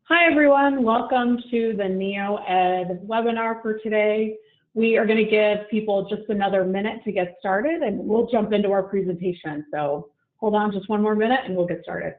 Hi, everyone. Welcome to the NEOED webinar for today. We are going to give people just another minute to get started, and we'll jump into our presentation. So hold on just one more minute, and we'll get started.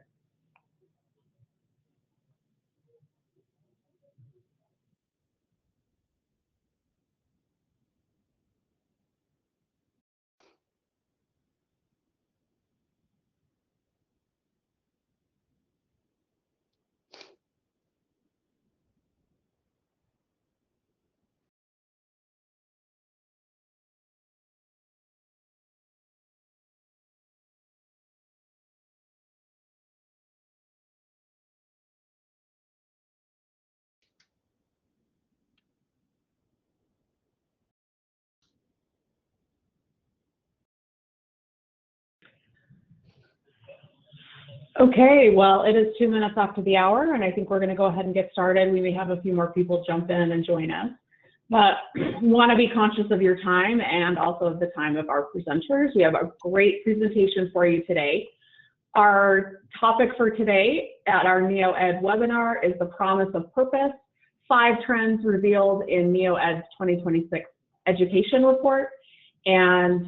Okay, well, it is 2 minutes after the hour, and I think we're going to go ahead and get started. We may have a few more people jump in and join us, but we want to be conscious of your time and also of the time of our presenters. We have a great presentation for you today. Our topic for today at our NEOED webinar is the promise of purpose, 5 trends revealed in NEOED's 2026 education report. And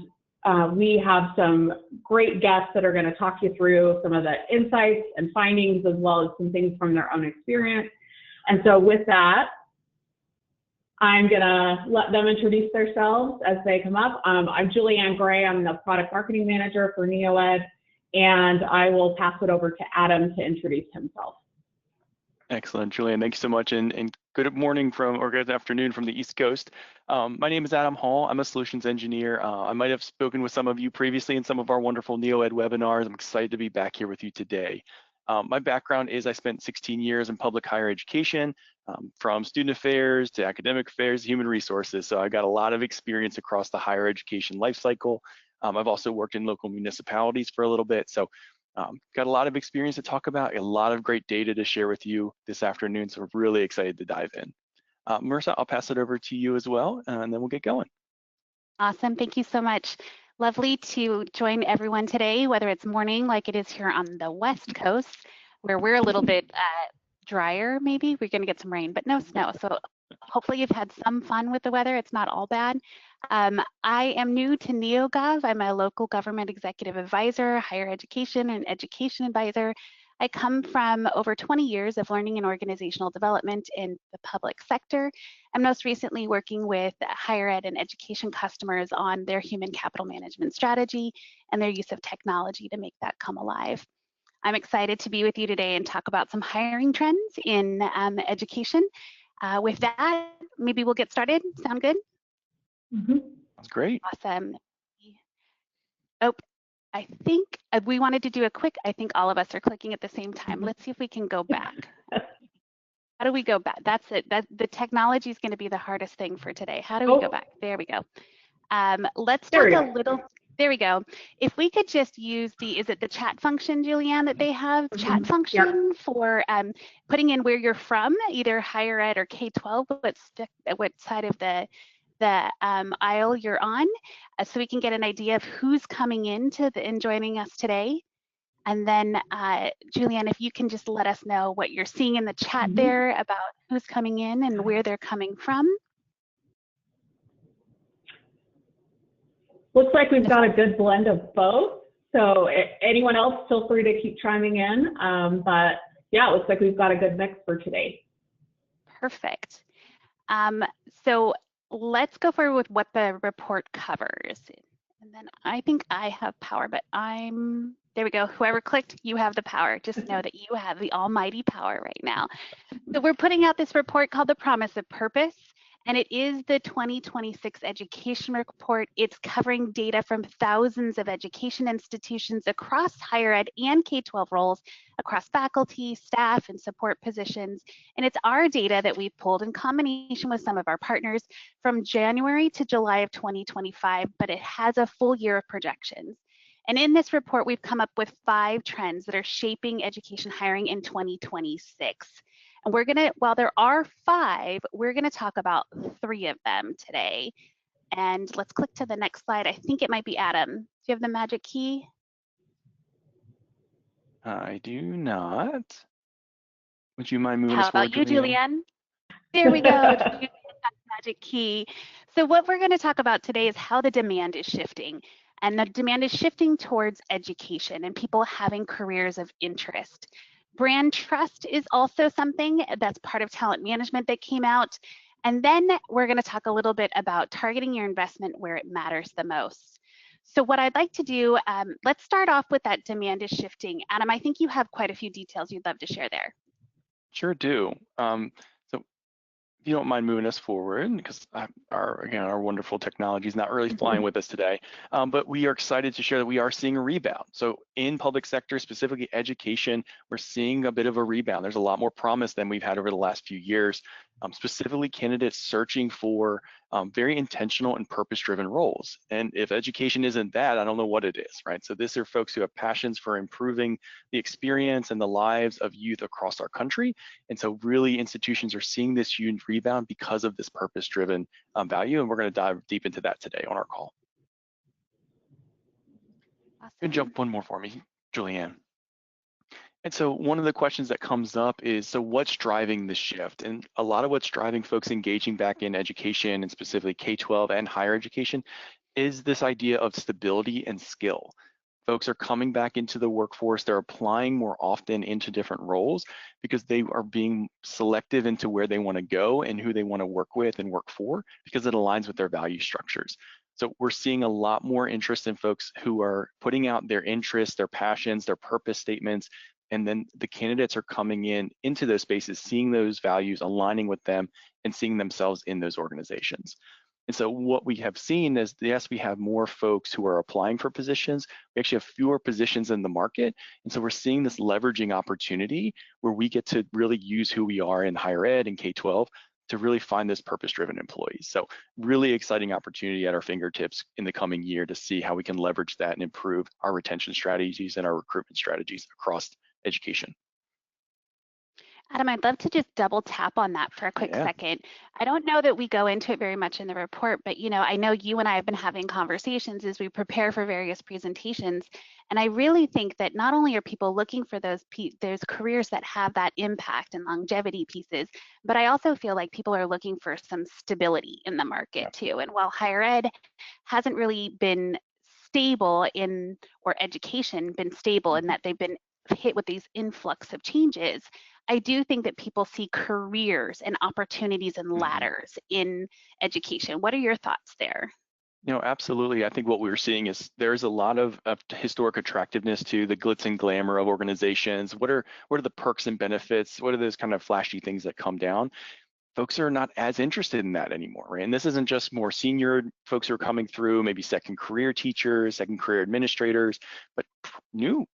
we have some great guests that are going to talk you through some of the insights and findings, as well as some things from their own experience. And so with that, I'm going to let them introduce themselves as they come up. I'm Julianne Gray. I'm the product marketing manager for NEOED, and I will pass it over to Adam to introduce himself. Excellent, Julianne. Thank you so much, and good morning or good afternoon from the East Coast. My name is Adam Hall. I'm a solutions engineer. I might have spoken with some of you previously in some of our wonderful NEOED webinars. I'm excited to be back here with you today. My background is I spent 16 years in public higher education, from student affairs to academic affairs, human resources. So I got a lot of experience across the higher education life cycle. I've also worked in local municipalities for a little bit. So got a lot of experience to talk about, a lot of great data to share with you this afternoon, so we're really excited to dive in. Marissa, I'll pass it over to you as well, and then we'll get going. Awesome, thank you so much. Lovely to join everyone today, whether it's morning like it is here on the West Coast, where we're a little bit drier maybe. We're gonna get some rain, but no snow. So hopefully you've had some fun with the weather. It's not all bad. I am new to NeoGov. I'm a local government executive advisor, higher education and education advisor. I come from over 20 years of learning and organizational development in the public sector, and most recently working with higher ed and education customers on their human capital management strategy and their use of technology to make that come alive. I'm excited to be with you today and talk about some hiring trends in education. With that, maybe we'll get started. Sound good? That's great. Awesome. Oh, I think we wanted to do a quick, I think all of us are clicking at the same time. Let's see if we can go back. How do we go back? That's it. The technology is going to be the hardest thing for today. How do we go back? There we go. Let's talk a little. There we go. If we could just use is it the chat function, Julianne, that they have? Chat function for putting in where you're from, either higher ed or K-12, what side of the aisle you're on, so we can get an idea of who's coming in and joining us today. And then Julianne, if you can just let us know what you're seeing in the chat there about who's coming in and where they're coming from. Looks like we've got a good blend of both. So anyone else, feel free to keep chiming in. But yeah, it looks like we've got a good mix for today. Perfect. So let's go forward with what the report covers. And then I think I have power, but there we go. Whoever clicked, you have the power. Just know that you have the almighty power right now. So we're putting out this report called The Promise of Purpose, and it is the 2026 education report. It's covering data from thousands of education institutions across higher ed and K-12 roles, across faculty, staff, and support positions. And it's our data that we've pulled in combination with some of our partners from January to July of 2025, but it has a full year of projections. And in this report, we've come up with 5 trends that are shaping education hiring in 2026. And we're gonna, while there are 5, we're gonna talk about 3 of them today. And let's click to the next slide. I think it might be Adam. Do you have the magic key? I do not. Would you mind moving How us forward, about you, Julianne? Julianne? There we go. Julianne, that magic key. So what we're going to talk about today is how the demand is shifting. And the demand is shifting towards education and people having careers of interest. Brand trust is also something that's part of talent management that came out. And then we're going to talk a little bit about targeting your investment where it matters the most. So what I'd like to do, let's start off with that demand is shifting. Adam, I think you have quite a few details you'd love to share there. Sure do. So if you don't mind moving us forward, because our wonderful technology is not really flying with us today, but we are excited to share that we are seeing a rebound. So in public sector, specifically education, we're seeing a bit of a rebound. There's a lot more promise than we've had over the last few years, specifically candidates searching for very intentional and purpose-driven roles. And if education isn't that, I don't know what it is, right? So these are folks who have passions for improving the experience and the lives of youth across our country. And so really institutions are seeing this huge rebound because of this purpose-driven value. And we're going to dive deep into that today on our call. Awesome. You can jump one more for me, Julianne. And so one of the questions that comes up is, so what's driving the shift? And a lot of what's driving folks engaging back in education, and specifically K-12 and higher education, is this idea of stability and skill. Folks are coming back into the workforce. They're applying more often into different roles because they are being selective into where they want to go and who they want to work with and work for, because it aligns with their value structures. So we're seeing a lot more interest in folks who are putting out their interests, their passions, their purpose statements, and then the candidates are coming into those spaces, seeing those values, aligning with them, and seeing themselves in those organizations. And so what we have seen is, yes, we have more folks who are applying for positions. We actually have fewer positions in the market. And so we're seeing this leveraging opportunity where we get to really use who we are in higher ed and K-12 to really find this purpose-driven employees. So really exciting opportunity at our fingertips in the coming year to see how we can leverage that and improve our retention strategies and our recruitment strategies across education. Adam, I'd love to just double tap on that for a quick second. I don't know that we go into it very much in the report, but I know you and I have been having conversations as we prepare for various presentations. And I really think that not only are people looking for those careers that have that impact and longevity pieces, but I also feel like people are looking for some stability in the market too. And while higher ed hasn't really been stable or education been stable in that they've been hit with these influx of changes, I do think that people see careers and opportunities and ladders in education. What are your thoughts there? Absolutely. I think what we're seeing is there's a lot of historic attractiveness to the glitz and glamour of organizations. What are the perks and benefits? What are those kind of flashy things that come down? Folks are not as interested in that anymore, right? And this isn't just more senior folks who are coming through, maybe second career teachers, second career administrators, but new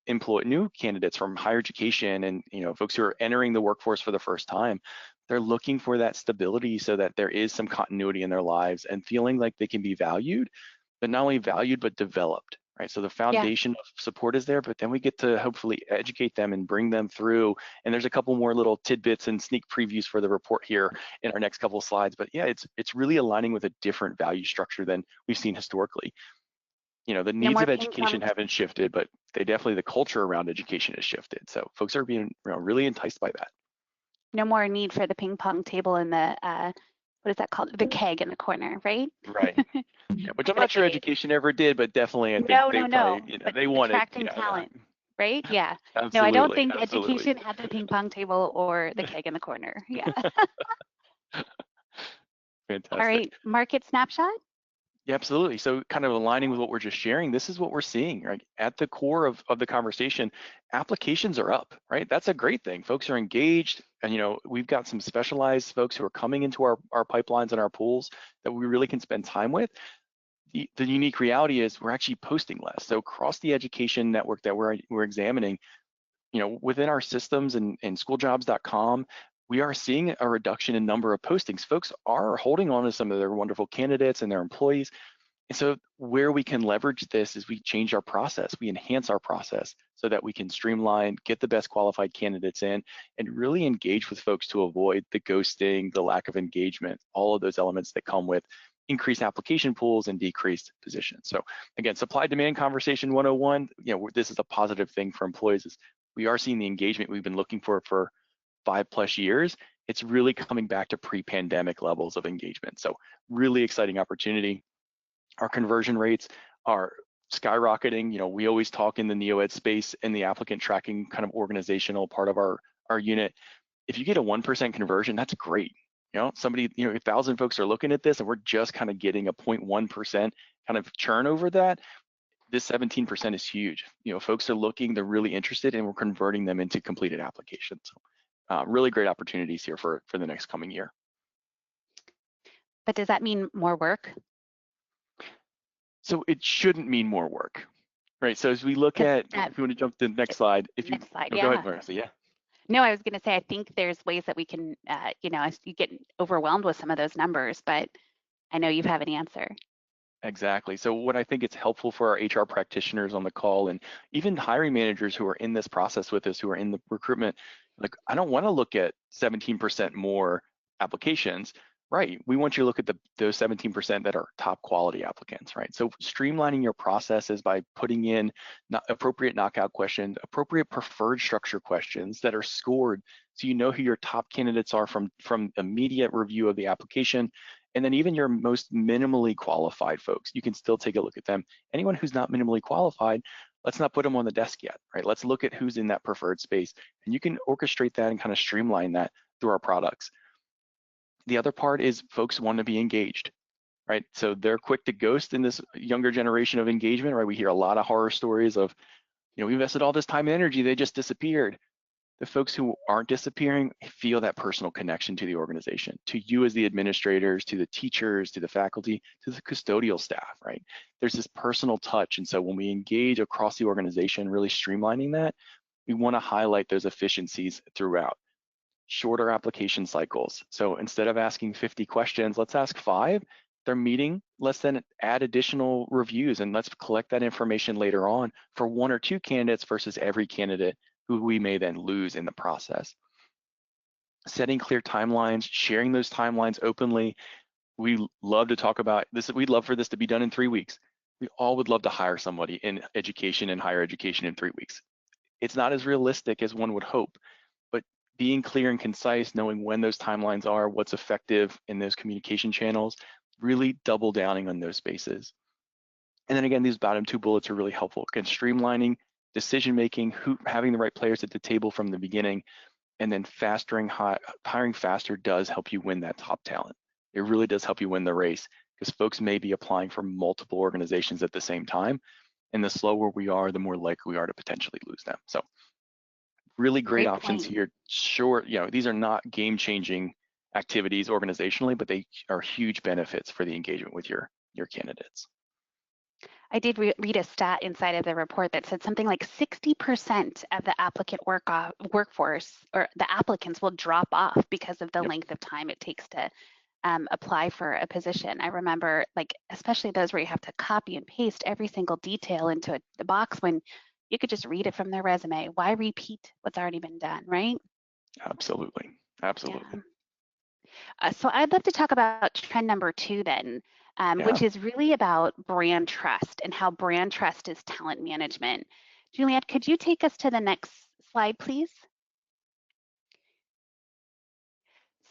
candidates from higher education and folks who are entering the workforce for the first time. They're looking for that stability so that there is some continuity in their lives and feeling like they can be valued, but not only valued, but developed. Right, so the foundation of support is there, but then we get to hopefully educate them and bring them through. And there's a couple more little tidbits and sneak previews for the report here in our next couple of slides. But yeah, it's really aligning with a different value structure than we've seen historically. The needs of education haven't shifted, but the culture around education has shifted. So folks are being really enticed by that. No more need for the ping pong table and the what is that called? The keg in the corner, right? Right. Yeah, which I'm not sure education ever did, but definitely I think they wanted attracting talent, right? Yeah. Absolutely, no, I don't think education had the ping pong table or the keg in the corner. Yeah. Fantastic. All right, market snapshot. Yeah, absolutely. So kind of aligning with what we're just sharing, this is what we're seeing, right? At the core of the conversation, applications are up, right? That's a great thing. Folks are engaged, and we've got some specialized folks who are coming into our pipelines and our pools that we really can spend time with. The unique reality is we're actually posting less. So across the education network that we're examining, within our systems and schooljobs.com, we are seeing a reduction in number of postings. Folks are holding on to some of their wonderful candidates and their employees. And so where we can leverage this is we change our process, we enhance our process so that we can streamline, get the best qualified candidates in, and really engage with folks to avoid the ghosting, the lack of engagement, all of those elements that come with increased application pools and decreased positions. So again, supply demand conversation 101, this is a positive thing for employees. Is we are seeing the engagement we've been looking for 5+ years, it's really coming back to pre-pandemic levels of engagement. So really exciting opportunity. Our conversion rates are skyrocketing. You know, we always talk in the NEOED space in the applicant tracking kind of organizational part of our unit. If you get a 1% conversion, that's great. You know, somebody, you know, 1,000 folks are looking at this and we're just kind of getting a 0.1% kind of churn over that. This 17% is huge. You know, folks are looking, they're really interested, and we're converting them into completed applications. So, really great opportunities here for the next coming year. But does that mean more work? So it shouldn't mean more work, right? So as we look at, if you want to jump to the next slide, Next slide, oh, yeah. Go ahead, Marissa, yeah. No, I was going to say, I think there's ways that we can, you know, you get overwhelmed with some of those numbers, but I know you have an answer. Exactly. So what I think it's helpful for our HR practitioners on the call and even hiring managers who are in this process with us, who are in the recruitment, like, I don't want to look at 17% more applications, right? We want you to look at those 17% that are top quality applicants, right? So streamlining your processes by putting in appropriate knockout questions, appropriate preferred structure questions that are scored, so you know who your top candidates are from immediate review of the application. And then even your most minimally qualified folks, you can still take a look at them. Anyone who's not minimally qualified, let's not put them on the desk yet, right? Let's look at who's in that preferred space. And you can orchestrate that and kind of streamline that through our products. The other part is folks want to be engaged, right? So they're quick to ghost in this younger generation of engagement, right? We hear a lot of horror stories of, you know, we invested all this time and energy, they just disappeared. The folks who aren't disappearing feel that personal connection to the organization, to you as the administrators, to the teachers, to the faculty, to the custodial staff, right? There's this personal touch. And so when we engage across the organization, really streamlining that, we want to highlight those efficiencies throughout. Shorter application cycles. So instead of asking 50 questions, let's ask 5. They're meeting, let's then add additional reviews and let's collect that information later on for 1 or 2 candidates versus every candidate who we may then lose in the process. Setting clear timelines, sharing those timelines openly. We love to talk about this. We'd love for this to be done in 3 weeks. We all would love to hire somebody in education and higher education in 3 weeks. It's not as realistic as one would hope, but being clear and concise, knowing when those timelines are, what's effective in those communication channels, really double downing on those spaces. And then again, these bottom 2 bullets are really helpful. Again, streamlining decision-making, having the right players at the table from the beginning, and then hiring faster does help you win that top talent. It really does help you win the race because folks may be applying for multiple organizations at the same time. And the slower we are, the more likely we are to potentially lose them. So really great options here. Sure, you know, these are not game-changing activities organizationally, but they are huge benefits for the engagement with your candidates. I did read a stat inside of the report that said something like 60% of the applicant workforce or the applicants will drop off because of the length of time it takes to apply for a position. I remember, like, especially those where you have to copy and paste every single detail into the box when you could just read it from their resume. Why repeat what's already been done, right? Absolutely, absolutely. Yeah. So I'd love to talk about trend number 2 then. Which is really about brand trust and how brand trust is talent management. Juliette, could you take us to the next slide, please?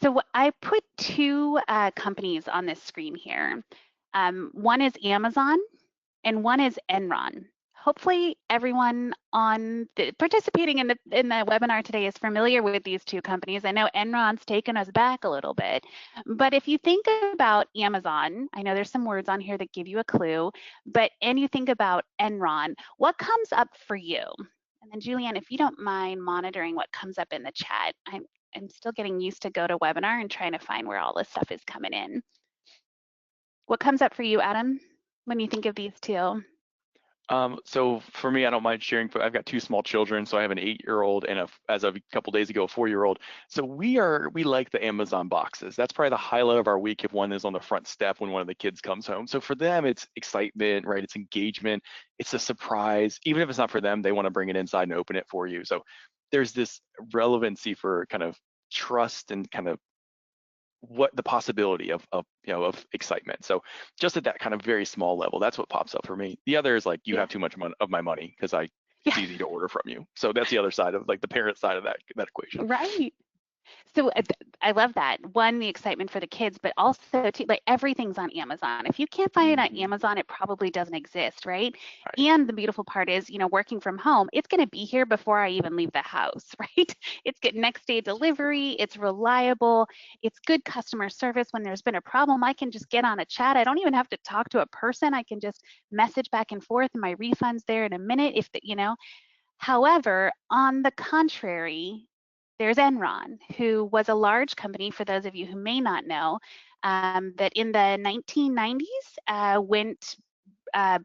So I put 2 companies on this screen here. One is Amazon and one is Enron. Hopefully everyone participating in the webinar today is familiar with these 2 companies. I know Enron's taken us back a little bit, but if you think about Amazon, I know there's some words on here that give you a clue, and you think about Enron, what comes up for you? And then Julianne, if you don't mind monitoring what comes up in the chat, I'm still getting used to GoToWebinar and trying to find where all this stuff is coming in. What comes up for you, Adam, when you think of these 2? So for me, I don't mind sharing, but I've got 2 small children. So I have an 8-year-old and as of a couple days ago, a 4-year-old. So we like the Amazon boxes. That's probably the highlight of our week if one is on the front step when one of the kids comes home. So for them, it's excitement, right? It's engagement. It's a surprise. Even if it's not for them, they want to bring it inside and open it for you. So there's this relevancy for kind of trust and kind of what the possibility of excitement. So just at that kind of very small level, that's what pops up for me. The other is like, you have too much of my money because it's easy to order from you. So that's the other side of, like, the parent side of that equation. Right. So I love that. One, the excitement for the kids, but also too, like everything's on Amazon. If you can't find it on Amazon, it probably doesn't exist, right? Right. And the beautiful part is, working from home, it's going to be here before I even leave the house, right? It's good next day delivery. It's reliable. It's good customer service. When there's been a problem, I can just get on a chat. I don't even have to talk to a person. I can just message back and forth, and my refund's there in a minute. However, on the contrary, there's Enron, who was a large company, for those of you who may not know, that in the 1990s went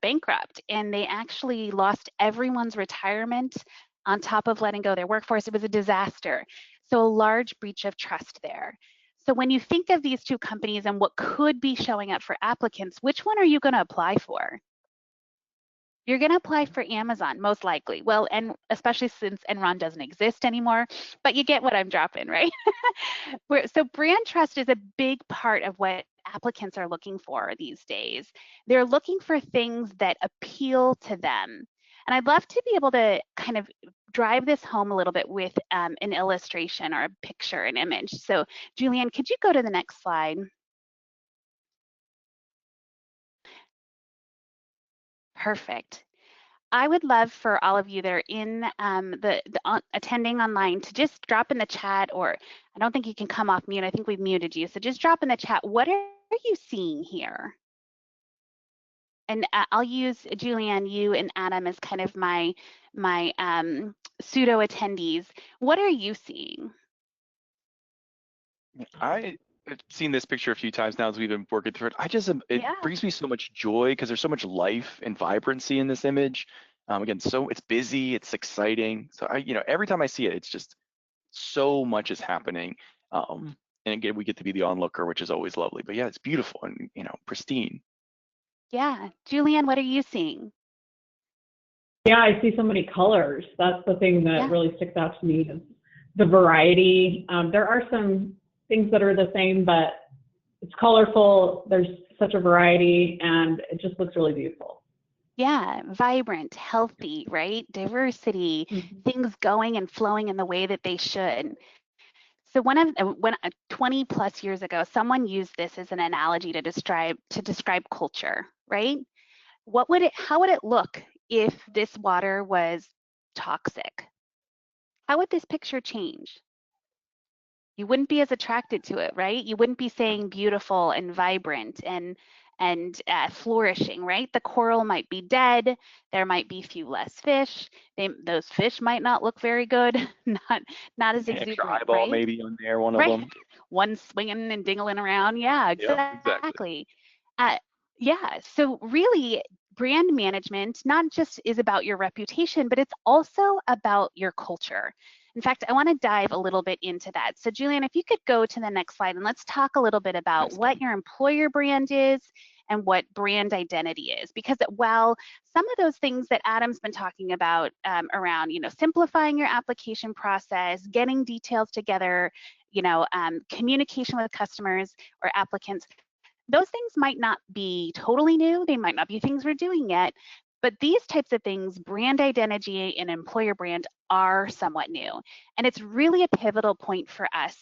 bankrupt, and they actually lost everyone's retirement on top of letting go their workforce. It was a disaster. So a large breach of trust there. So when you think of these two companies and what could be showing up for applicants, which one are you going to apply for? You're going to apply for Amazon, most likely. Well, and especially since Enron doesn't exist anymore, but you get what I'm dropping, right? So brand trust is a big part of what applicants are looking for these days. They're looking for things that appeal to them. And I'd love to be able to kind of drive this home a little bit with an illustration or a picture, an image. So Julianne, could you go to the next slide? Perfect. I would love for all of you that are in attending online to just drop in the chat, or I don't think you can come off mute. I think we've muted you. So just drop in the chat. What are you seeing here? And I'll use Julianne, you and Adam as kind of my pseudo attendees. What are you seeing? I've seen this picture a few times now as we've been working through it. It Yeah. brings me so much joy because there's so much life and vibrancy in this image. Again, so it's busy, it's exciting. So every time I see it, it's just so much is happening. And again, we get to be the onlooker, which is always lovely. But yeah, it's beautiful and pristine. Yeah. Julianne, what are you seeing? Yeah, I see so many colors. That's the thing that really sticks out to me, is the variety. There are some things that are the same, but it's colorful. There's such a variety, and it just looks really beautiful. Yeah, vibrant, healthy, right? Diversity, things going and flowing in the way that they should. So when 20 plus years ago, someone used this as an analogy to describe culture, right? How would it look if this water was toxic? How would this picture change? You wouldn't be as attracted to it, right? You wouldn't be saying beautiful and vibrant and flourishing, right? The coral might be dead. There might be few less fish. Those fish might not look very good. not as exuberant, extra eyeball right? maybe on there, one of Right. them. One swinging and dingling around. Yeah, exactly. Yeah, so really brand management not just is about your reputation, but it's also about your culture. In fact, I want to dive a little bit into that. So Julianne, if you could go to the next slide and let's talk a little bit about what your employer brand is and what brand identity is. Because while some of those things that Adam's been talking about around, simplifying your application process, getting details together, communication with customers or applicants, those things might not be totally new. They might not be things we're doing yet, but these types of things, brand identity and employer brand, are somewhat new. And it's really a pivotal point for us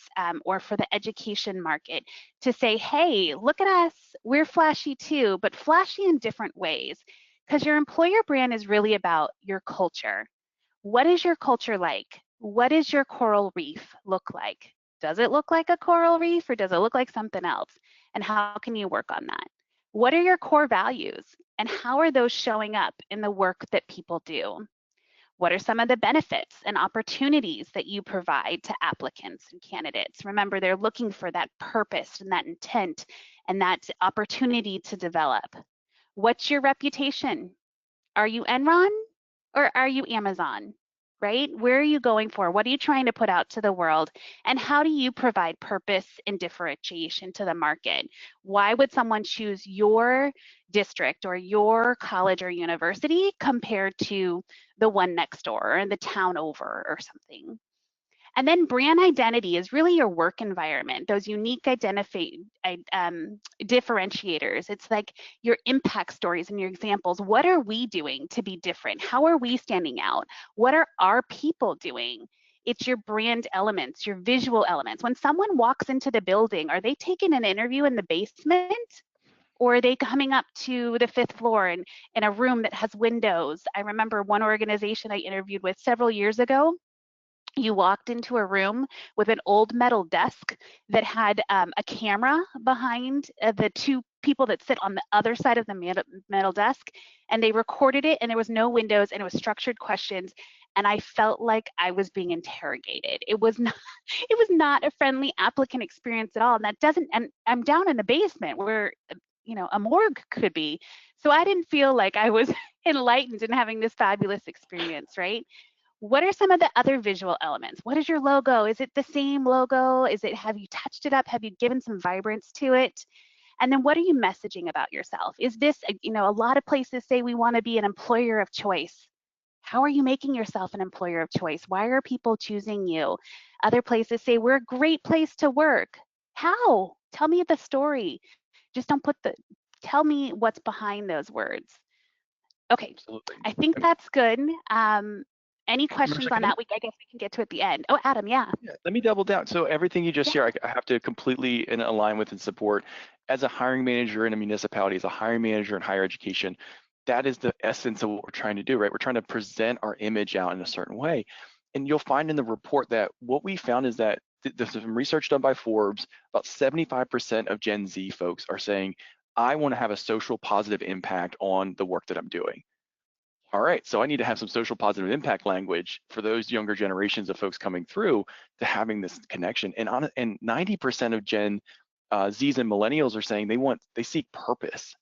or for the education market to say, hey, look at us. We're flashy too, but flashy in different ways. Because your employer brand is really about your culture. What is your culture like? What does your coral reef look like? Does it look like a coral reef, or does it look like something else? And how can you work on that? What are your core values, and how are those showing up in the work that people do? What are some of the benefits and opportunities that you provide to applicants and candidates? Remember, they're looking for that purpose and that intent and that opportunity to develop. What's your reputation? Are you Enron or are you Amazon? Right? Where are you going for? What are you trying to put out to the world? And how do you provide purpose and differentiation to the market? Why would someone choose your district or your college or university compared to the one next door or the town over or something? And then brand identity is really your work environment, those unique differentiators. It's like your impact stories and your examples. What are we doing to be different? How are we standing out? What are our people doing? It's your brand elements, your visual elements. When someone walks into the building, are they taking an interview in the basement? Or are they coming up to the 5th floor in a room that has windows? I remember one organization I interviewed with several years ago. You walked into a room with an old metal desk that had a camera behind the two people that sit on the other side of the metal desk, and they recorded it, and there was no windows, and it was structured questions, and I felt like I was being interrogated. It was not a friendly applicant experience at all, and that doesn't, and I'm down in the basement where a morgue could be. So I didn't feel like I was enlightened and having this fabulous experience, right? What are some of the other visual elements? What is your logo? Is it the same logo? Have you touched it up? Have you given some vibrance to it? And then what are you messaging about yourself? Is this, a lot of places say we want to be an employer of choice. How are you making yourself an employer of choice? Why are people choosing you? Other places say we're a great place to work. How? Tell me the story. Just tell me what's behind those words. Okay, Absolutely. I think that's good. Any questions on that? I guess we can get to at the end. Oh, Adam, yeah. Let me double down. So everything you just shared, I have to completely align with and support. As a hiring manager in a municipality, as a hiring manager in higher education, that is the essence of what we're trying to do, right? We're trying to present our image out in a certain way. And you'll find in the report that what we found is that there's some research done by Forbes, about 75% of Gen Z folks are saying, I want to have a social positive impact on the work that I'm doing. All right, so I need to have some social positive impact language for those younger generations of folks coming through to having this connection. And 90% of Gen Zs and millennials are saying they seek purpose.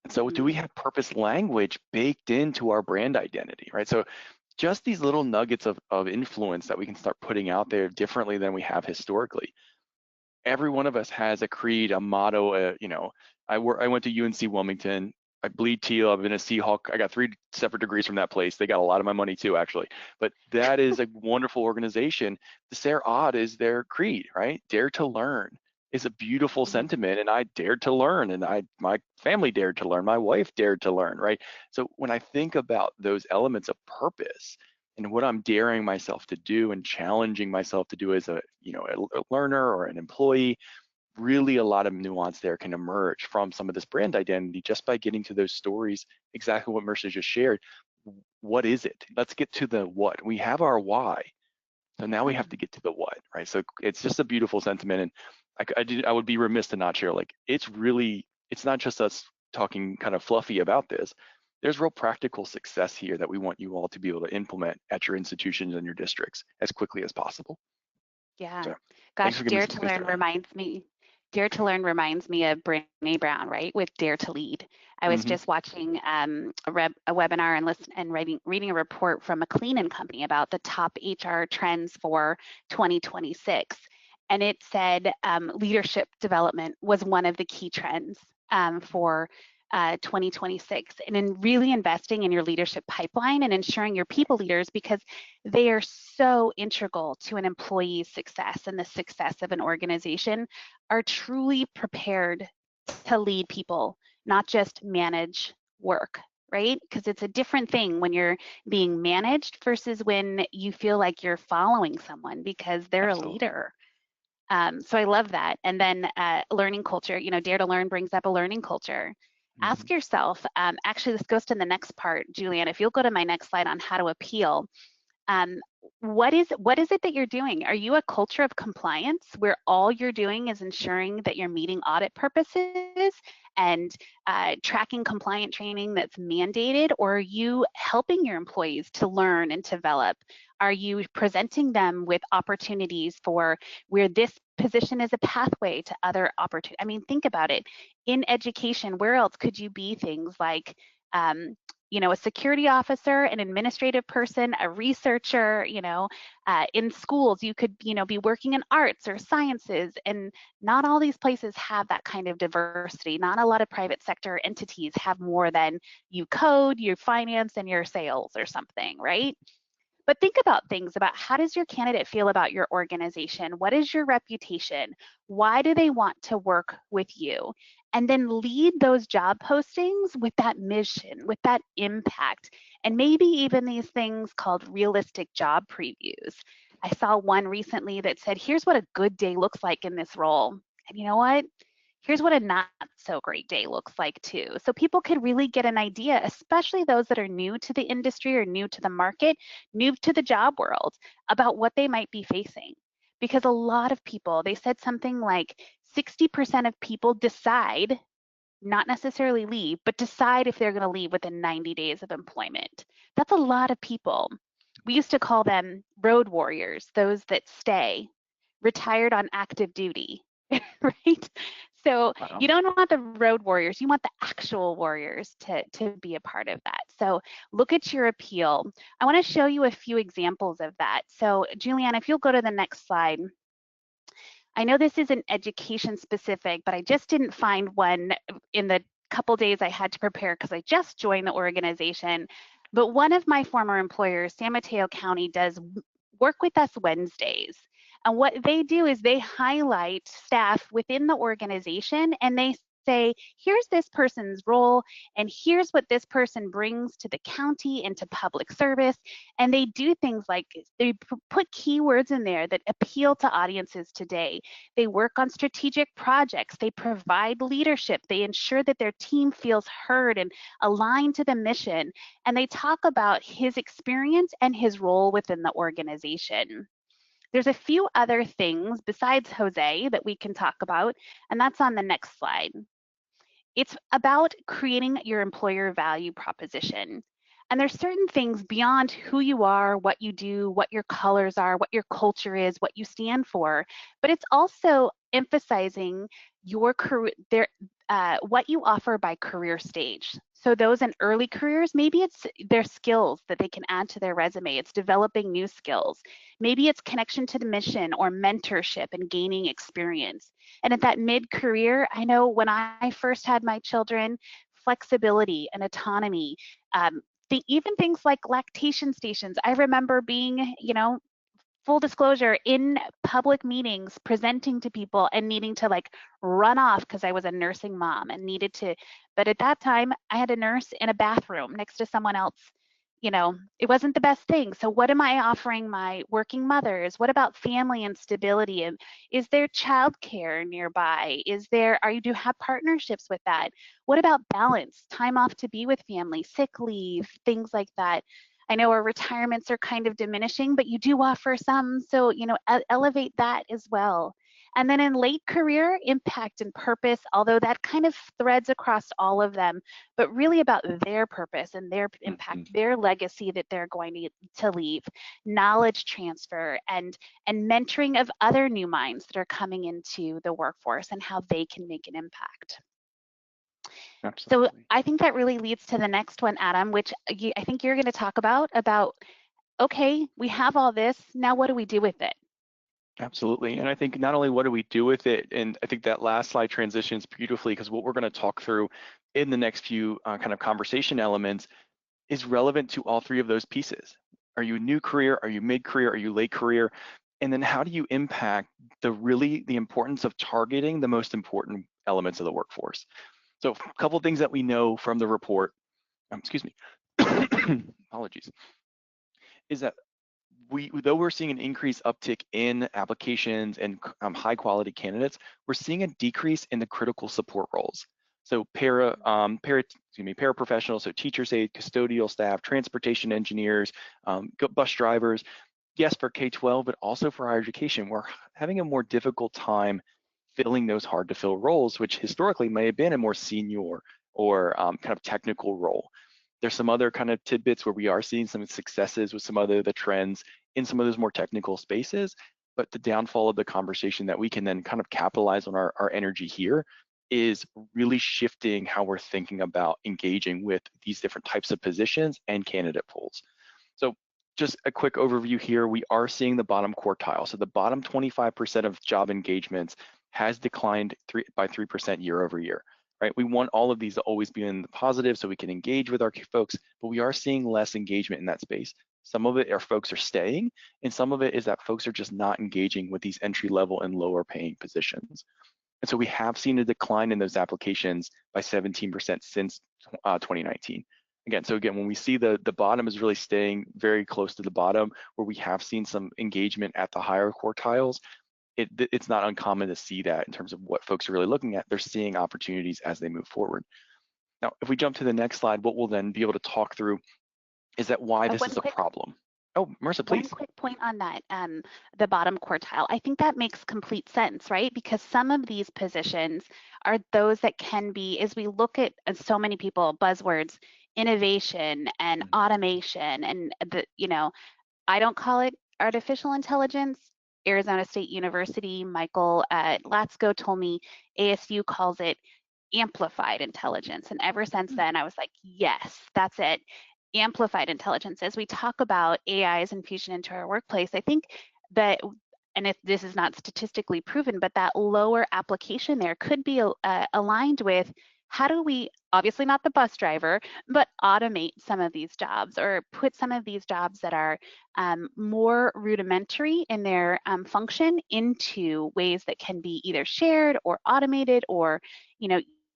And so do we have purpose language baked into our brand identity, right? So just these little nuggets of influence that we can start putting out there differently than we have historically. Every one of us has a creed, a motto. I went to UNC Wilmington. I bleed teal. I've been a Seahawk. I got 3 separate degrees from that place. They got a lot of my money too, actually. But that is a wonderful organization. The NEOED is their creed, right? Dare to learn is a beautiful sentiment, and I dared to learn, and my family dared to learn. My wife dared to learn, right? So when I think about those elements of purpose and what I'm daring myself to do and challenging myself to do as a learner or an employee, really a lot of nuance there can emerge from some of this brand identity just by getting to those stories, exactly what Mercer just shared. What is it? Let's get to the what. We have our why, so now we have to get to the what, right? So it's just a beautiful sentiment, and I would be remiss to not share, like, it's not just us talking kind of fluffy about this. There's real practical success here that we want you all to be able to implement at your institutions and your districts as quickly as possible. Yeah. So, gosh, Dare to Learn reminds me of Brené Brown, right? With Dare to Lead. I was just watching a webinar and reading a report from McLean & Company about the top HR trends for 2026. And it said leadership development was one of the key trends for 2026, and in really investing in your leadership pipeline and ensuring your people leaders, because they are so integral to an employee's success and the success of an organization, are truly prepared to lead people, not just manage work, right? Because it's a different thing when you're being managed versus when you feel like you're following someone because they're a leader. So I love that. And then learning culture, Dare to Learn brings up a learning culture. Ask yourself, actually this goes to the next part, Julianne, if you'll go to my next slide on how to appeal, what is it that you're doing? Are you a culture of compliance where all you're doing is ensuring that you're meeting audit purposes and tracking compliant training that's mandated, or are you helping your employees to learn and develop? Are you presenting them with opportunities for where this position is a pathway to other opportunities? I mean, think about it. In education, where else could you be things like a security officer, an administrative person, a researcher, in schools, you could, be working in arts or sciences, and not all these places have that kind of diversity. Not a lot of private sector entities have more than you code, your finance, and your sales or something, right? But think about things about how does your candidate feel about your organization? What is your reputation? Why do they want to work with you? And then lead those job postings with that mission, with that impact, and maybe even these things called realistic job previews. I saw one recently that said, here's what a good day looks like in this role. And you know what? Here's what a not so great day looks like too. So people could really get an idea, especially those that are new to the industry or new to the market, new to the job world, about what they might be facing. Because a lot of people, they said something like 60% of people decide, not necessarily leave, but decide if they're going to leave within 90 days of employment. That's a lot of people. We used to call them road warriors, those that stay, retired on active duty, right? So Wow. you don't want the road warriors, you want the actual warriors to be a part of that. So look at your appeal. I want to show you a few examples of that. So Julianne, if you'll go to the next slide. I know this isn't education specific, but I just didn't find one in the couple days I had to prepare because I just joined the organization. But one of my former employers, San Mateo County, does work with us Wednesdays. And what they do is they highlight staff within the organization and they say, here's this person's role and here's what this person brings to the county and to public service. And they do things like they put keywords in there that appeal to audiences today. They work on strategic projects. They provide leadership. They ensure that their team feels heard and aligned to the mission. And they talk about his experience and his role within the organization. There's a few other things besides Jose that we can talk about, and that's on the next slide. It's about creating your employer value proposition. And there's certain things beyond who you are, what you do, what your colors are, what your culture is, what you stand for, but it's also emphasizing your career, what you offer by career stage. So those in early careers, maybe it's their skills that they can add to their resume. It's developing new skills. Maybe it's connection to the mission or mentorship and gaining experience. And at that mid-career, I know when I first had my children, flexibility and autonomy, even things like lactation stations. I remember being, full disclosure, in public meetings, presenting to people and needing to like run off because I was a nursing mom and needed to, but at that time I had a nurse in a bathroom next to someone else. It wasn't the best thing. So what am I offering my working mothers? What about family and stability? And is there childcare nearby? Do you have partnerships with that? What about balance, time off to be with family, sick leave, things like that? I know our retirements are kind of diminishing, but you do offer some. So, elevate that as well. And then in late career, impact and purpose, although that kind of threads across all of them, but really about their purpose and their impact, their legacy that they're going to leave, knowledge transfer and mentoring of other new minds that are coming into the workforce and how they can make an impact. Absolutely. So I think that really leads to the next one, Adam, which I think you're going to talk about, okay, we have all this, now what do we do with it? Absolutely. And I think not only what do we do with it, and I think that last slide transitions beautifully because what we're going to talk through in the next few kind of conversation elements is relevant to all three of those pieces. Are you a new career? Are you mid-career? Are you late career? And then how do you impact the importance of targeting the most important elements of the workforce? So a couple of things that we know from the report, excuse me, apologies, is that though we're seeing an increased uptick in applications and high quality candidates, we're seeing a decrease in the critical support roles. So paraprofessionals, so teachers, aid, custodial staff, transportation engineers, bus drivers, yes, for K-12, but also for higher education, we're having a more difficult time filling those hard to fill roles, which historically may have been a more senior or kind of technical role. There's some other kind of tidbits where we are seeing some successes with some other the trends in some of those more technical spaces, but the downfall of the conversation that we can then kind of capitalize on our energy here is really shifting how we're thinking about engaging with these different types of positions and candidate pools. So just a quick overview here, we are seeing the bottom quartile. So the bottom 25% of job engagements has declined by 3% year over year, right? We want all of these to always be in the positive so we can engage with our folks, but we are seeing less engagement in that space. Some of it are folks are staying, and some of it is that folks are just not engaging with these entry level and lower paying positions. And so we have seen a decline in those applications by 17% since 2019. Again, when we see the bottom is really staying very close to the bottom, where we have seen some engagement at the higher quartiles, it's not uncommon to see that in terms of what folks are really looking at. They're seeing opportunities as they move forward. Now, if we jump to the next slide, what we'll then be able to talk through is that why this is a problem. Oh, Marissa, please. One quick point on that, the bottom quartile. I think that makes complete sense, right? Because some of these positions are those that can be, as we look at so many people, buzzwords, innovation and automation, and I don't call it artificial intelligence. Arizona State University, Michael Latsko told me ASU calls it amplified intelligence. And ever since then, I was like, yes, that's it. Amplified intelligence. As we talk about AI's infusion into our workplace, I think that, and if this is not statistically proven, but that lower application there could be aligned with how do we, obviously not the bus driver, but automate some of these jobs or put some of these jobs that are more rudimentary in their function into ways that can be either shared or automated or,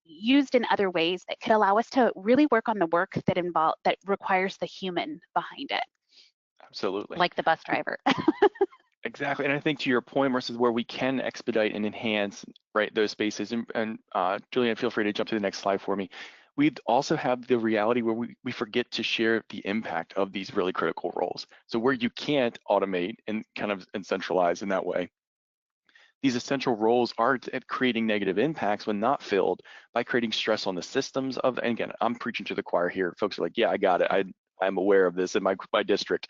used in other ways that could allow us to really work on the work that requires the human behind it. Absolutely. Like the bus driver. Exactly, and I think to your point, Marissa, where we can expedite and enhance, right, those spaces, and Julianne, feel free to jump to the next slide for me. We also have the reality where we forget to share the impact of these really critical roles. So where you can't automate and centralize in that way, these essential roles are at creating negative impacts when not filled by creating stress on the systems of, and again, I'm preaching to the choir here. Folks are like, yeah, I got it. I'm aware of this in my district.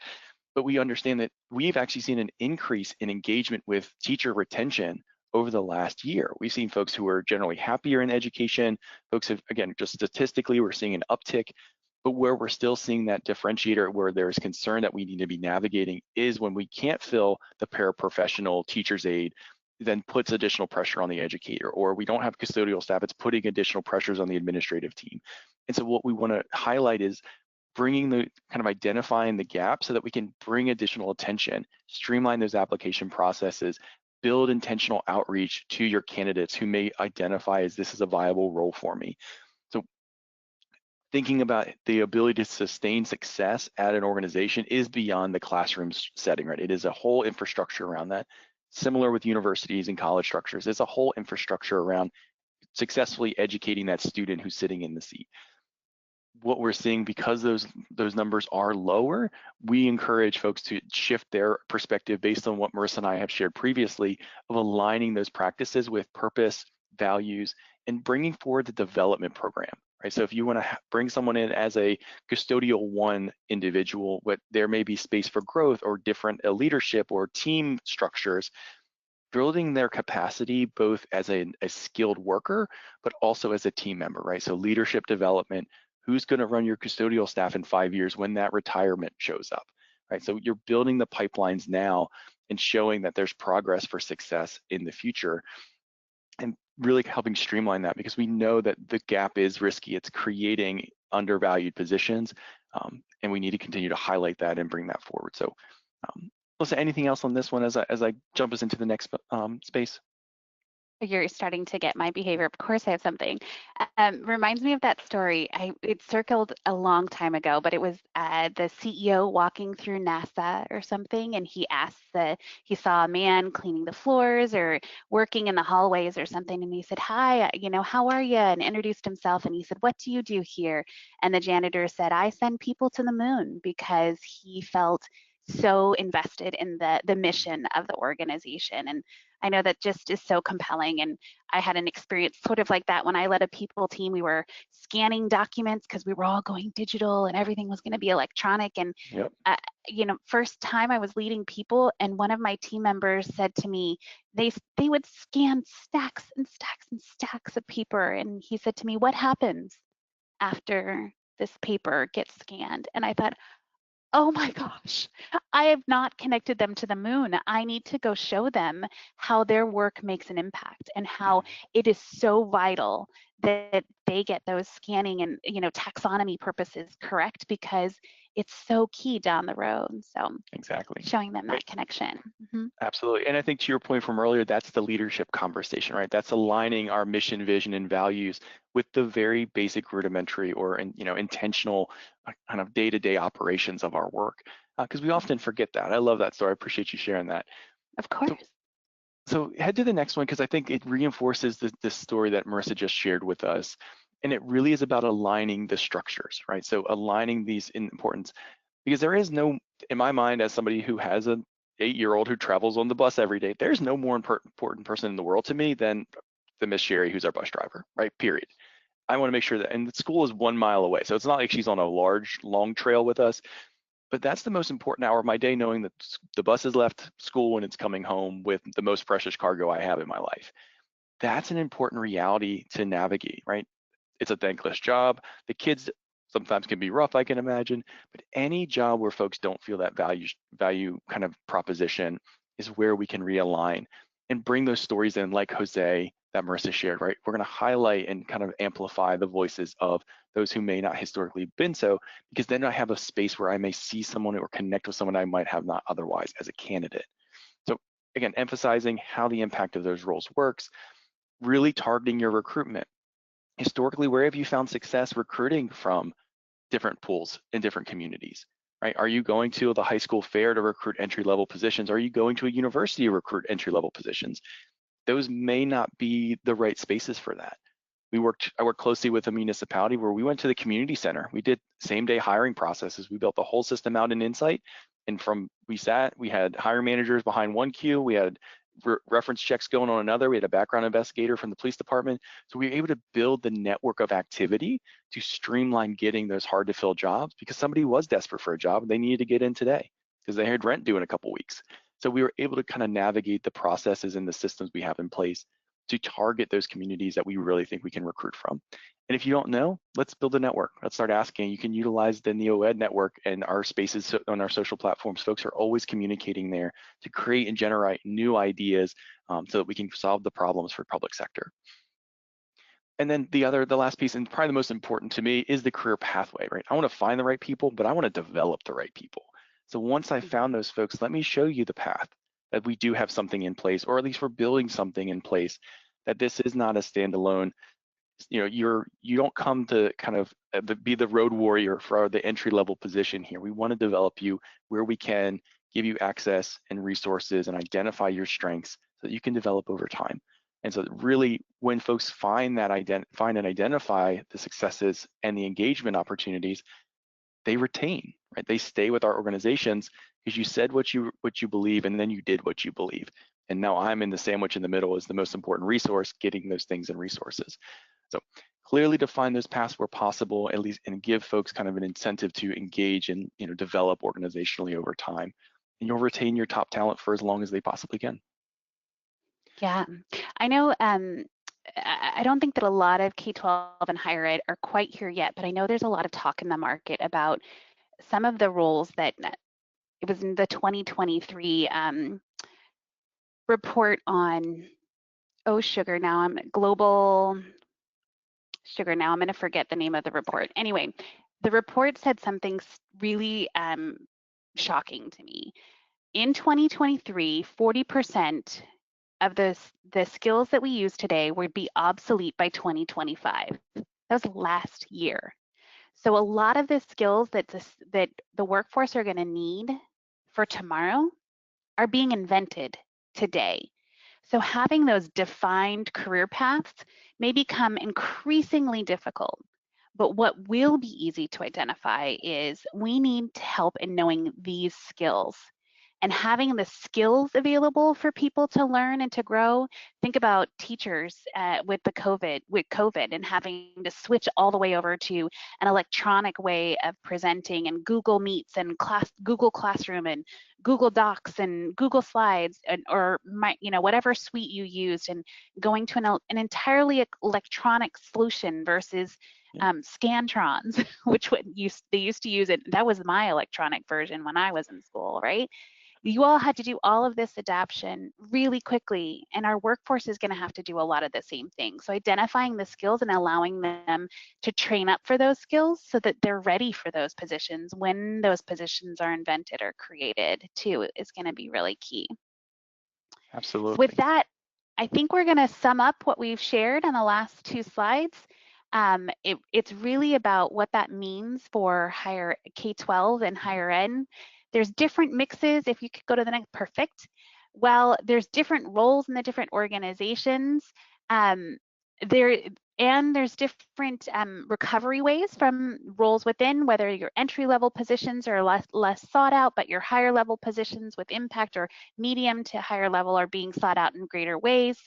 But we understand that we've actually seen an increase in engagement with teacher retention over the last year. We've seen folks who are generally happier in education. Folks have, again, just statistically, we're seeing an uptick. But where we're still seeing that differentiator, where there's concern that we need to be navigating, is when we can't fill the paraprofessional teacher's aide, then puts additional pressure on the educator, or we don't have custodial staff, it's putting additional pressures on the administrative team. And so what we want to highlight is bringing the kind of identifying the gap so that we can bring additional attention, streamline those application processes, build intentional outreach to your candidates who may identify as this is a viable role for me. So thinking about the ability to sustain success at an organization is beyond the classroom setting, right? It is a whole infrastructure around that. Similar with universities and college structures, it's a whole infrastructure around successfully educating that student who's sitting in the seat. What we're seeing, because those numbers are lower, we encourage folks to shift their perspective based on what Marissa and I have shared previously of aligning those practices with purpose, values, and bringing forward the development program, right? So if you want to bring someone in as a custodial one individual, but there may be space for growth or different leadership or team structures, building their capacity both as a skilled worker, but also as a team member, right? So leadership development, who's going to run your custodial staff in 5 years when that retirement shows up, right? So you're building the pipelines now and showing that there's progress for success in the future, and really helping streamline that, because we know that the gap is risky. It's creating undervalued positions, and we need to continue to highlight that and bring that forward. So Melissa, anything else on this one as I jump us into the next space? You're starting to get my behavior. Of course I have something. Reminds me of that story. It circled a long time ago, but it was the CEO walking through NASA or something, and he saw a man cleaning the floors or working in the hallways or something, and he said, hi, how are you? And introduced himself, and he said, what do you do here? And the janitor said, I send people to the moon, because he felt so invested in the mission of the organization. And I know that just is so compelling. And I had an experience sort of like that when I led a people team. We were scanning documents because we were all going digital and everything was going to be electronic. And, yep. First time I was leading people, and one of my team members said to me, they would scan stacks and stacks and stacks of paper. And he said to me, what happens after this paper gets scanned? And I thought, oh my gosh, I have not connected them to the moon. I need to go show them how their work makes an impact and how it is so vital that they get those scanning and taxonomy purposes correct, because it's so key down the road. So Exactly. showing them Right. that connection. Mm-hmm. Absolutely. And I think to your point from earlier, that's the leadership conversation, right? That's aligning our mission, vision, and values with the very basic rudimentary or intentional kind of day-to-day operations of our work. Because we often forget that. I love that story. I appreciate you sharing that. Of course. So head to the next one, because I think it reinforces this story that Marissa just shared with us. And it really is about aligning the structures, right? So aligning these in importance, because there is no, in my mind, as somebody who has an 8-year-old who travels on the bus every day, there's no more important person in the world to me than the Miss Sherry, who's our bus driver, right? Period. I want to make sure that, and the school is 1 mile away. So it's not like she's on a large, long trail with us, but that's the most important hour of my day, knowing that the bus has left school and it's coming home with the most precious cargo I have in my life. That's an important reality to navigate, right? It's a thankless job. The kids sometimes can be rough, I can imagine, but any job where folks don't feel that value kind of proposition is where we can realign and bring those stories in, like Jose, that Marissa shared, right? We're going to highlight and kind of amplify the voices of those who may not historically been so, because then I have a space where I may see someone or connect with someone I might have not otherwise as a candidate. So again, emphasizing how the impact of those roles works, really targeting your recruitment. Historically, where have you found success recruiting from different pools in different communities, right? Are you going to the high school fair to recruit entry-level positions? Are you going to a university to recruit entry-level positions? Those may not be the right spaces for that. I worked closely with a municipality where we went to the community center. We did same-day hiring processes. We built the whole system out in Insight, and we had hiring managers behind one queue. We had reference checks going on another. We had a background investigator from the police department. So we were able to build the network of activity to streamline getting those hard to fill jobs, because somebody was desperate for a job and they needed to get in today because they had rent due in a couple weeks. So we were able to kind of navigate the processes and the systems we have in place to target those communities that we really think we can recruit from. And if you don't know, let's build a network. Let's start asking. You can utilize the NEOED network and our spaces on our social platforms. Folks are always communicating there to create and generate new ideas so that we can solve the problems for public sector. And then the last piece, and probably the most important to me, is the career pathway, right? I want to find the right people, but I want to develop the right people. So once I found those folks, let me show you the path, that we do have something in place, or at least we're building something in place, that this is not a standalone. You don't come to kind of be the road warrior for the entry-level position here. We want to develop you where we can, give you access and resources and identify your strengths so that you can develop over time. And so really, when folks find and identify the successes and the engagement opportunities, they retain, right? They stay with our organizations because you said what you believe, and then you did what you believe. And now I'm in the sandwich in the middle as the most important resource, getting those things and resources. So clearly define those paths where possible, at least, and give folks kind of an incentive to engage and develop organizationally over time. And you'll retain your top talent for as long as they possibly can. Yeah, I know. I don't think that a lot of K-12 and higher ed are quite here yet, but I know there's a lot of talk in the market about some of the roles that it was in the 2023 report on, sugar. Now I'm global sugar. Now I'm going to forget the name of the report. Anyway, the report said something really shocking to me. In 2023, 40% of the skills that we use today would be obsolete by 2025. That was last year. So a lot of the skills that the workforce are going to need for tomorrow are being invented today. So having those defined career paths may become increasingly difficult. But what will be easy to identify is we need help in knowing these skills and having the skills available for people to learn and to grow. Think about teachers with COVID and having to switch all the way over to an electronic way of presenting, and Google Meets and Google Classroom and Google Docs and Google Slides, or whatever suite you used, and going to an entirely electronic solution versus Scantrons, which they used to use it. That was my electronic version when I was in school, right? you all had to do all of this adaptation really quickly, and our workforce is going to have to do a lot of the same things. So identifying the skills and allowing them to train up for those skills so that they're ready for those positions when those positions are invented or created too is going to be really key. Absolutely. So with that, I think we're going to sum up what we've shared on the last 2 slides. It's really about what that means for higher K-12 and higher ed. There's different mixes. If you could go to the next, perfect. Well, there's different roles in the different organizations. There's different recovery ways from roles within, whether your entry-level positions are less sought out, but your higher level positions with impact or medium to higher level are being sought out in greater ways.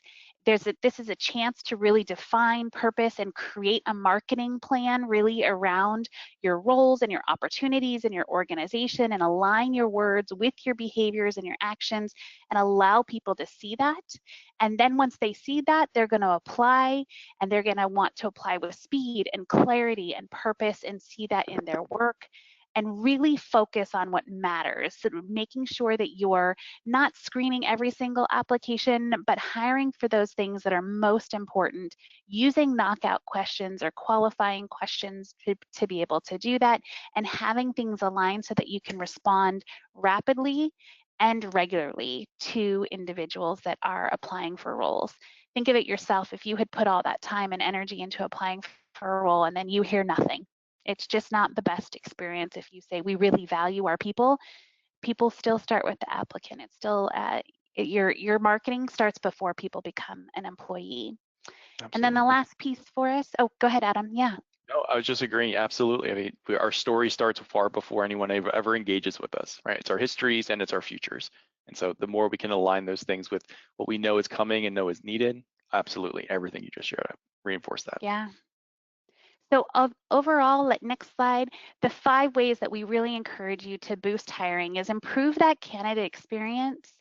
This is a chance to really define purpose and create a marketing plan really around your roles and your opportunities in your organization, and align your words with your behaviors and your actions and allow people to see that. And then once they see that, they're going to apply, and they're going to want to apply with speed and clarity and purpose and see that in their work, and really focus on what matters. So making sure that you're not screening every single application, but hiring for those things that are most important, using knockout questions or qualifying questions to be able to do that, and having things aligned so that you can respond rapidly and regularly to individuals that are applying for roles. Think of it yourself. If you had put all that time and energy into applying for a role and then you hear nothing, it's just not the best experience. If you say we really value our people, people still start with the applicant. It's still your marketing starts before people become an employee. Absolutely. And then the last piece for us. Oh, go ahead, Adam. Yeah. No, I was just agreeing. Absolutely. I mean, our story starts far before anyone ever engages with us, right? It's our histories and it's our futures. And so the more we can align those things with what we know is coming and know is needed, absolutely. Everything you just shared, I reinforce that. Yeah. So overall, next slide, the 5 ways that we really encourage you to boost hiring is improve that candidate experience,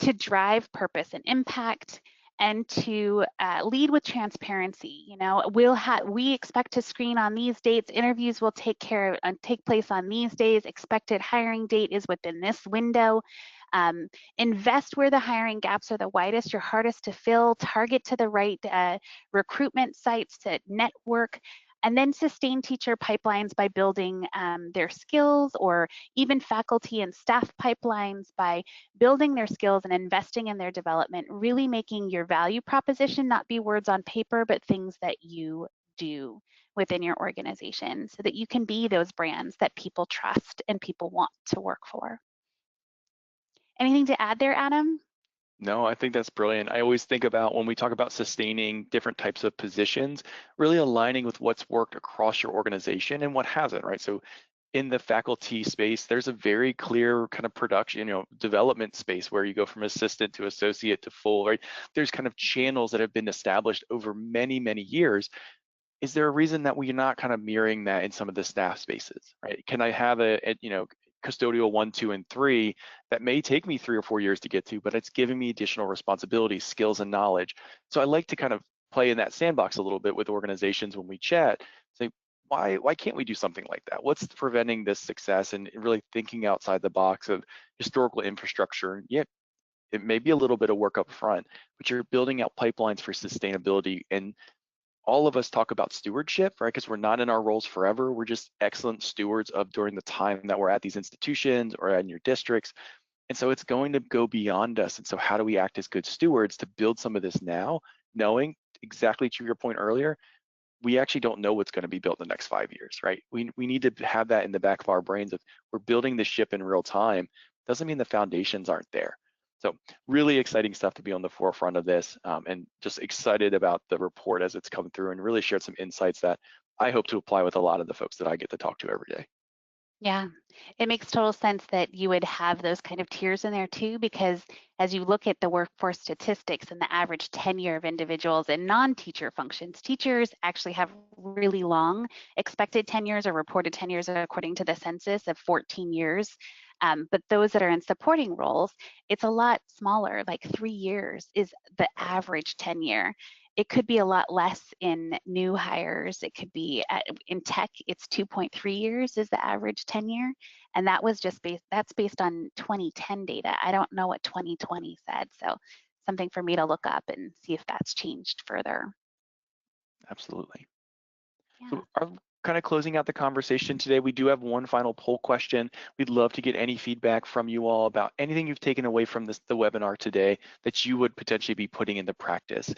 to drive purpose and impact, and to lead with transparency. You know, we expect to screen on these dates. Interviews will take place on these days. Expected hiring date is within this window. Invest where the hiring gaps are the widest, your hardest to fill. Target to the right recruitment sites to network. And then sustain teacher pipelines by building their skills, or even faculty and staff pipelines by building their skills and investing in their development, really making your value proposition not be words on paper, but things that you do within your organization so that you can be those brands that people trust and people want to work for. Anything to add there, Adam? No, I think that's brilliant. I always think about when we talk about sustaining different types of positions, really aligning with what's worked across your organization and what hasn't, right? So in the faculty space, there's a very clear kind of production, development space where you go from assistant to associate to full, right? There's kind of channels that have been established over many, many years. Is there a reason that we're not kind of mirroring that in some of the staff spaces, right? Can I have a custodial 1, 2, and 3 that may take me 3 or 4 years to get to, but it's giving me additional responsibilities, skills, and knowledge. So I like to kind of play in that sandbox a little bit with organizations when we chat, say, why can't we do something like that? What's preventing this success? And really thinking outside the box of historical infrastructure. Yeah, it may be a little bit of work up front, but you're building out pipelines for sustainability. And all of us talk about stewardship, right? Because we're not in our roles forever. We're just excellent stewards of during the time that we're at these institutions or in your districts. And so it's going to go beyond us. And so how do we act as good stewards to build some of this now, knowing exactly to your point earlier, we actually don't know what's going to be built in the next 5 years, right? We need to have that in the back of our brains of we're building the ship in real time. Doesn't mean the foundations aren't there. So really exciting stuff to be on the forefront of this, and just excited about the report as it's come through, and really shared some insights that I hope to apply with a lot of the folks that I get to talk to every day. Yeah, it makes total sense that you would have those kind of tiers in there too, because as you look at the workforce statistics and the average tenure of individuals in non-teacher functions, teachers actually have really long expected tenures or reported tenures according to the census of 14 years. But those that are in supporting roles, it's a lot smaller, like 3 years is the average tenure. It could be a lot less in new hires. It could be in tech, it's 2.3 years is the average tenure. And that was just that's based on 2010 data. I don't know what 2020 said. So something for me to look up and see if that's changed further. Absolutely. Yeah. So our kind of closing out the conversation today, we do have one final poll question. We'd love to get any feedback from you all about anything you've taken away from the webinar today that you would potentially be putting into practice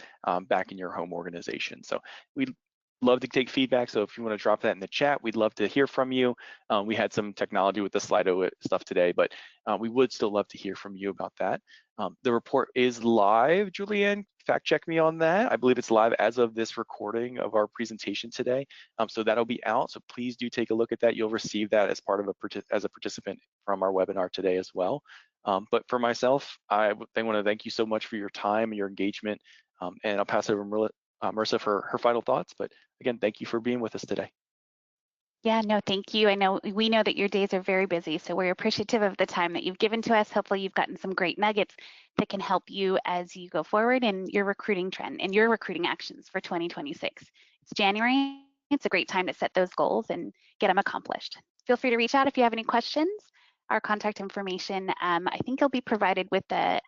back in your home organization. So we'd love to take feedback. So if you want to drop that in the chat, we'd love to hear from you. We had some technology with the Slido stuff today, but we would still love to hear from you about that. The report is live, Julianne, fact check me on that. I believe it's live as of this recording of our presentation today. So that'll be out, so please do take a look at that. You'll receive that as part of as a participant from our webinar today as well. But for myself, I want to thank you so much for your time and your engagement, and I'll pass over to Marissa for her final thoughts. But again, thank you for being with us today. Yeah, no, thank you. We know that your days are very busy, so we're appreciative of the time that you've given to us. Hopefully you've gotten some great nuggets that can help you as you go forward in your recruiting trend and your recruiting actions for 2026. It's January. It's a great time to set those goals and get them accomplished. Feel free to reach out if you have any questions. Our contact information, I think it'll be provided with the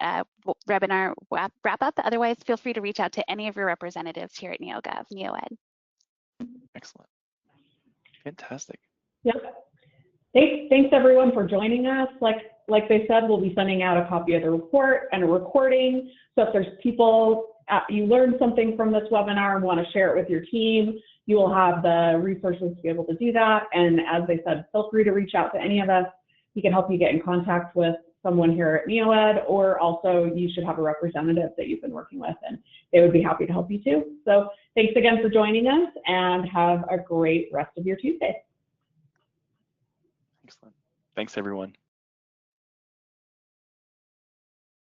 webinar wrap up. Otherwise, feel free to reach out to any of your representatives here at NEOED. Excellent. Fantastic. Yep. Thanks everyone for joining us. Like they said, we'll be sending out a copy of the report and a recording. So if there's people, you learned something from this webinar and want to share it with your team, you will have the resources to be able to do that. And as they said, feel free to reach out to any of us. We can help you get in contact with someone here at NEOED, or also you should have a representative that you've been working with and they would be happy to help you too. So thanks again for joining us and have a great rest of your Tuesday. Excellent. Thanks everyone.